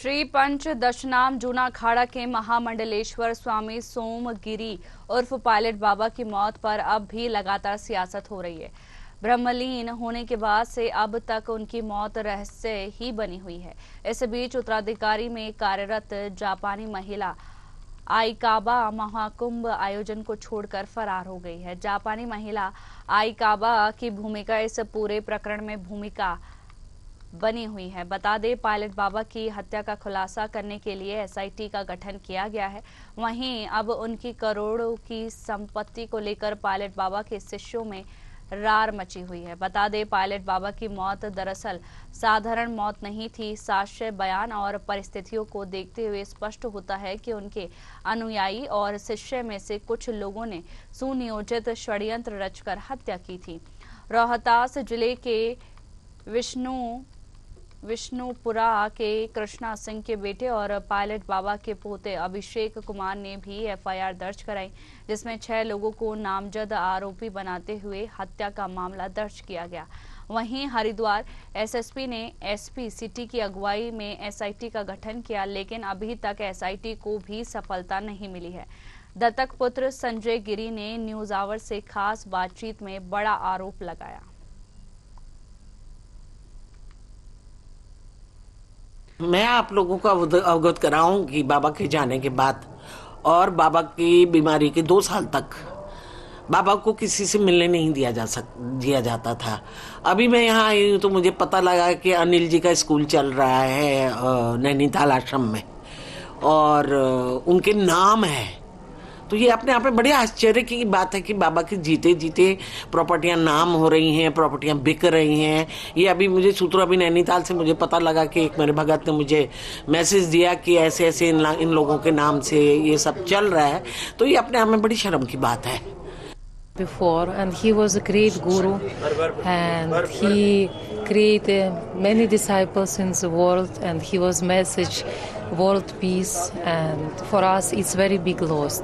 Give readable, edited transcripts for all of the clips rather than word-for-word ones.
श्री पंच दशनाम जूना अखाड़ा के महामंडलेश्वर स्वामी सोमगिरी उर्फ पायलट बाबा की मौत पर अब भी लगातार सियासत हो रही है। ब्रह्मलीन होने के बाद से अब तक उनकी मौत रहस्य ही बनी हुई है। इस बीच उत्तराधिकारी में कार्यरत जापानी महिला आइकाबा महाकुंभ आयोजन को छोड़कर फरार हो गई है। जापानी महिला आइकाबा की भूमिका इस पूरे प्रकरण में भूमिका बनी हुई है। बता दें, पायलट बाबा की हत्या का खुलासा करने के लिए एसआईटी का गठन किया गया है। वहीं अब उनकी करोड़ों की संपत्ति को लेकर पायलट बाबा के शिष्यों में रार मची हुई है। बता दें, पायलट बाबा की मौत दरअसल साधारण मौत नहीं थी। साक्ष्य बयान और परिस्थितियों को देखते हुए स्पष्ट होता है कि उनके अनुयायी और शिष्य में से कुछ लोगों ने सुनियोजित षड्यंत्र रचकर हत्या की थी। रोहतास जिले के विष्णुपुरा के कृष्णा सिंह के बेटे और पायलट बाबा के पोते अभिषेक कुमार ने भी एफआईआर दर्ज कराई, जिसमें 6 लोगों को नामजद आरोपी बनाते हुए हत्या का मामला दर्ज किया गया। वहीं हरिद्वार एसएसपी ने एसपी सिटी की अगुवाई में एसआईटी का गठन किया, लेकिन अभी तक एसआईटी को भी सफलता नहीं मिली है। दत्तक पुत्र संजय गिरी ने न्यूज आवर से खास बातचीत में बड़ा आरोप लगाया। मैं आप लोगों को अवगत कराऊं कि बाबा के जाने के बाद और बाबा की बीमारी के 2 साल तक बाबा को किसी से मिलने नहीं दिया जाता था। अभी मैं यहाँ आई हूँ तो मुझे पता लगा कि अनिल जी का स्कूल चल रहा है नैनीताल आश्रम में और उनके नाम है। तो ये अपने आप में बड़े आश्चर्य की बात है कि बाबा के जीते जीते प्रॉपर्टियां नाम हो रही हैं, प्रॉपर्टियां बिक रही हैं। ये अभी मुझे सूत्रों अभी नैनीताल से मुझे पता लगा कि एक मेरे भगत ने मुझे मैसेज दिया कि ऐसे ऐसे इन लोगों के नाम से ये सब चल रहा है। तो ये अपने आप में बड़ी शर्म की बात है। Before, and he was a great guru, and he created many disciples in the world, and he was message world peace, and for us it's very big loss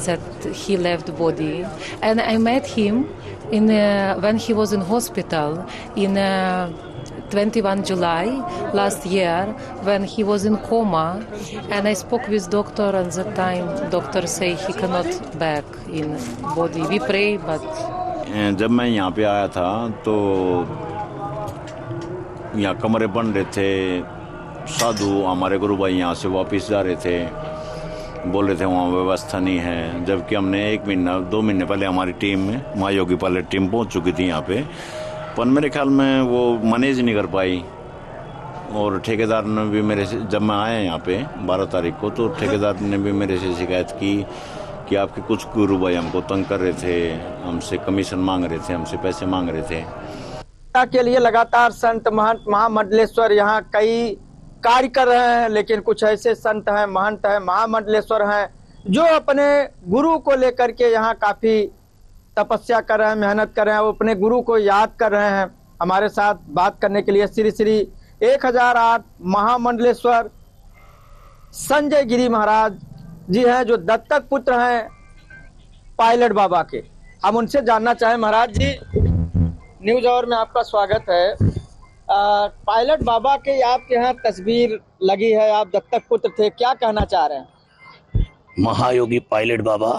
that he left body. And I met him in when he was in hospital in 21 July last year when he was in coma, and I spoke with doctor. At that time doctor say he cannot back in body. We pray, but जब मैं यहाँ पे आया था तो यहाँ कमरे बन रहे थे। साधु हमारे गुरु भाई यहाँ से वापस जा रहे थे, बोल रहे थे वहाँ व्यवस्था नहीं है। जबकि हमने 1 महीना 2 महीने पहले हमारी टीम में महायोगी पायलट टीम पहुँच चुकी थी यहाँ पे, पर मेरे ख्याल में वो मैनेज नहीं कर पाई। और ठेकेदार ने भी मेरे से, जब मैं आया यहाँ पे 12 तारीख को, तो ठेकेदार ने भी मेरे से शिकायत की कि आपके कुछ गुरु भाई हमको तंग कर रहे थे, हमसे कमीशन मांग रहे थे, हमसे पैसे मांग रहे थे। के लिए लगातार संत महंत महामंडलेश्वर यहाँ कई कार्य कर रहे हैं, लेकिन कुछ ऐसे संत हैं, महंत हैं, महामंडलेश्वर हैं जो अपने गुरु को लेकर के यहाँ काफी तपस्या कर रहे हैं, मेहनत कर रहे हैं, वो अपने गुरु को याद कर रहे हैं। हमारे साथ बात करने के लिए श्री श्री 1008 महामंडलेश्वर संजय गिरी महाराज जी हैं, जो दत्तक पुत्र हैं पायलट बाबा के। हम उनसे जानना चाहें। महाराज जी, न्यूज आवर में आपका स्वागत है। पायलट बाबा के आपके यहाँ तस्वीर लगी है, आप दत्तक पुत्र थे, क्या कहना चाह रहे हैं? महायोगी पायलट बाबा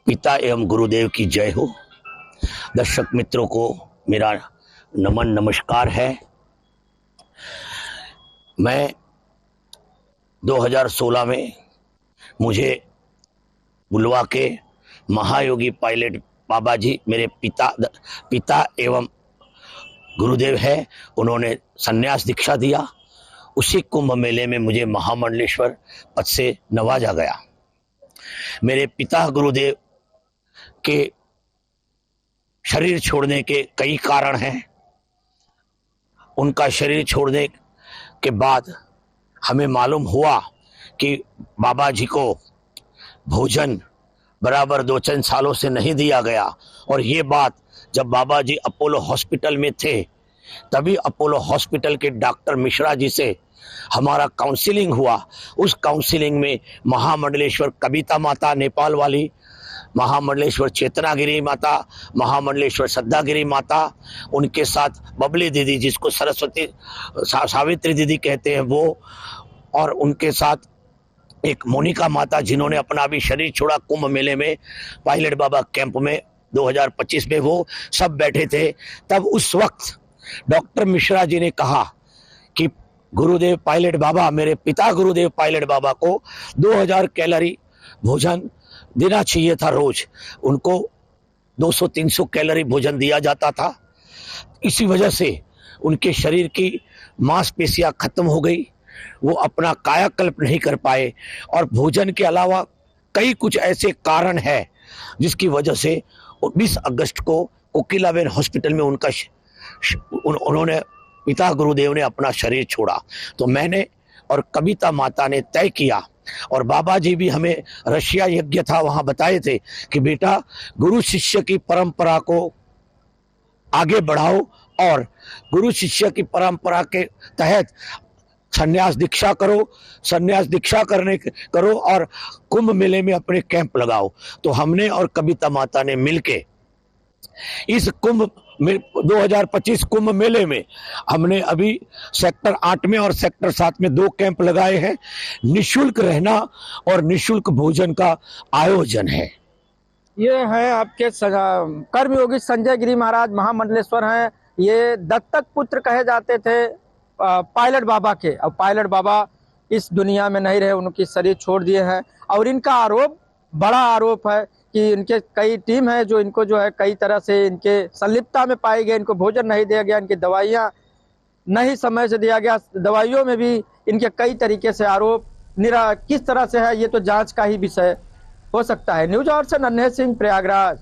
पिता एवं गुरुदेव की जय हो। दर्शक मित्रों को मेरा नमन नमस्कार है। मैं 2016 में मुझे बुलवा के महायोगी पायलट बाबा जी मेरे पिता एवं गुरुदेव है, उन्होंने संन्यास दीक्षा दिया। उसी कुंभ मेले में मुझे महामंडलेश्वर पद से नवाजा गया। मेरे पिता गुरुदेव के शरीर छोड़ने के कई कारण हैं। उनका शरीर छोड़ने के बाद हमें मालूम हुआ कि बाबा जी को भोजन बराबर 2-3 सालों से नहीं दिया गया। और ये बात जब बाबा जी अपोलो हॉस्पिटल में थे, तभी अपोलो हॉस्पिटल के डॉक्टर मिश्रा जी से हमारा काउंसलिंग हुआ। उस काउंसलिंग में महामंडलेश्वर कविता माता नेपाल वाली, महामंडलेश्वर चेतनागिरी माता, महामंडलेश्वर श्रद्धागिरी माता, उनके साथ बबली दीदी जिसको सरस्वती सावित्री दीदी कहते हैं वो, और उनके साथ एक मोनिका माता जिन्होंने अपना भी शरीर छोड़ा कुंभ मेले में पायलट बाबा कैंप में 2025 में, वो सब बैठे थे। तब उस वक्त डॉक्टर मिश्रा जी ने कहा कि गुरुदेव पायलट बाबा, मेरे पिता गुरुदेव पायलट बाबा को 2000 कैलोरी भोजन देना चाहिए था रोज। उनको 200-300 कैलोरी भोजन दिया जाता था। इसी वजह से उनके शरीर की मांसपेशियां खत्म हो गई, वो अपना कायाकल्प नहीं कर पाए, और भोजन के अलावा कई कुछ ऐसे कारण है जिसकी वजह से 20 अगस्त को कोकिलाबेन हॉस्पिटल में उन्होंने पिता गुरुदेव ने अपना शरीर छोड़ा। तो मैंने और कविता माता ने तय किया, और बाबा जी भी हमें रशिया यज्ञ था वहां बताए थे कि बेटा गुरु शिष्य की परंपरा को आगे बढ़ाओ, और गुरु शिष्य की परंपरा के तहत संन्यास दीक्षा करो, संन्यास दीक्षा करो और कुंभ मेले में अपने कैंप लगाओ। तो हमने और कविता माता ने मिलके इस 2025 कुंभ मेले में हमने अभी सेक्टर 8 में और सेक्टर 7 में 2 कैंप लगाए हैं। निशुल्क रहना और निशुल्क भोजन का आयोजन है। ये है आपके कर्मयोगी संजय गिरी महाराज महामंडलेश्वर हैं। ये दत्तक पुत्र कहे जाते थे पायलट बाबा के। अब पायलट बाबा इस दुनिया में नहीं रहे, उनकी शरीर छोड़ दिए हैं, और इनका आरोप, बड़ा आरोप है कि इनके कई टीम है जो इनको जो है कई तरह से इनके संलिप्तता में पाई गए। इनको भोजन नहीं दिया गया, इनकी दवाइयाँ नहीं समय से दिया गया, दवाइयों में भी इनके कई तरीके से आरोप किस तरह से है ये तो जांच का ही विषय हो सकता है। न्यूज आवर से नन्हे सिंह, प्रयागराज।